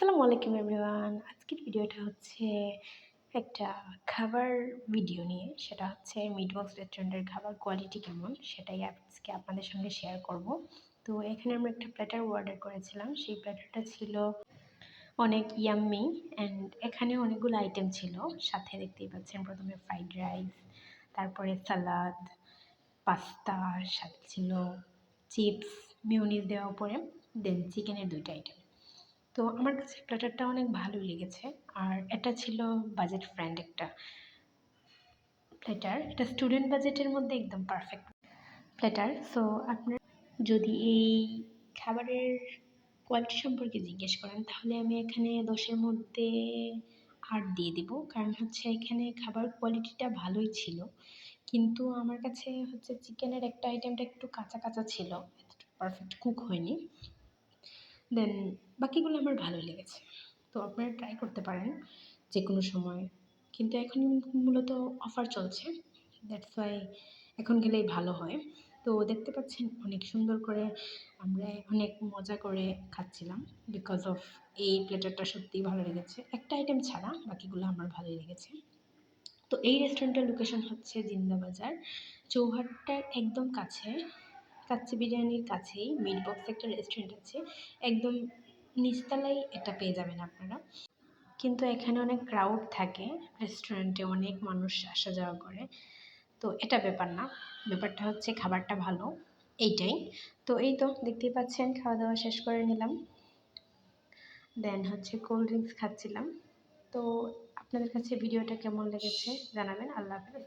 আসসালামু আলাইকুম এভরিওয়ান। আজকের ভিডিওটা হচ্ছে একটা খাবার ভিডিও নিয়ে। সেটা হচ্ছে মিটবক্স রেস্টুরেন্টের খাবার কোয়ালিটি কেমন সেটাই আজকে আপনাদের সঙ্গে শেয়ার করব। তো এখানে আমরা একটা প্ল্যাটার অর্ডার করেছিলাম। সেই প্ল্যাটারটা ছিল অনেক ইয়াম্মি অ্যান্ড এখানে অনেকগুলো আইটেম ছিল। সাথে দেখতেই পাচ্ছেন প্রথমে ফ্রাইড রাইস, তারপরে সালাদ, পাস্তা, সাথে ছিল চিপস, মিউনিস দেওয়া উপরে, দেন চিকেনের 2টা আইটেম। তো আমার কাছে প্ল্যাটারটা অনেক ভালোই লেগেছে। আর এটা ছিল বাজেট ফ্রেন্ড একটা প্ল্যাটার। এটা স্টুডেন্ট বাজেটের মধ্যে একদম পারফেক্ট প্ল্যাটার। সো আপনার যদি এই খাবারের কোয়ালিটি সম্পর্কে জিজ্ঞেস করেন তাহলে আমি এখানে 10-এর মধ্যে 8 দিয়ে দিব। কারণ হচ্ছে এখানে খাবার কোয়ালিটিটা ভালোই ছিল, কিন্তু আমার কাছে হচ্ছে চিকেনের একটা আইটেমটা একটু কাঁচা কাঁচা ছিল, পারফেক্ট কুক হয়নি। দেন বাকিগুলো আমার ভালোই লেগেছে। তো আপনারা ট্রাই করতে পারেন যে কোনো সময়, কিন্তু এখন মূলত অফার চলছে, দ্যাটস ওয়াই এখন গেলেই ভালো হয়। তো দেখতে পাচ্ছেন অনেক সুন্দর করে আমরা অনেক মজা করে খাচ্ছিলাম বিকজ অফ এই প্লেটারটা সত্যিই ভালো লেগেছে, একটা আইটেম ছাড়া বাকিগুলো আমার ভালোই লেগেছে। তো এই রেস্টুরেন্টের লোকেশন হচ্ছে জিন্দাবাজার চৌহাট্টার একদম কাছে, কাচ্চি বিরিয়ানির কাছেই মিটবক্স একটা রেস্টুরেন্ট আছে, একদম নিচতলায় এটা পেয়ে যাবেন আপনারা। কিন্তু এখানে অনেক ক্রাউড থাকে, রেস্টুরেন্টে অনেক মানুষ আসা যাওয়া করে। তো এটা ব্যাপার না, ব্যাপারটা হচ্ছে খাবারটা ভালো, এইটাই। তো এই তো দেখতেই পাচ্ছেন খাওয়া দাওয়া শেষ করে নিলাম, দেন হচ্ছে কোল্ড ড্রিঙ্কস খাচ্ছিলাম। তো আপনাদের কাছে ভিডিওটা কেমন লেগেছে জানাবেন। আল্লাহ হাফেজ।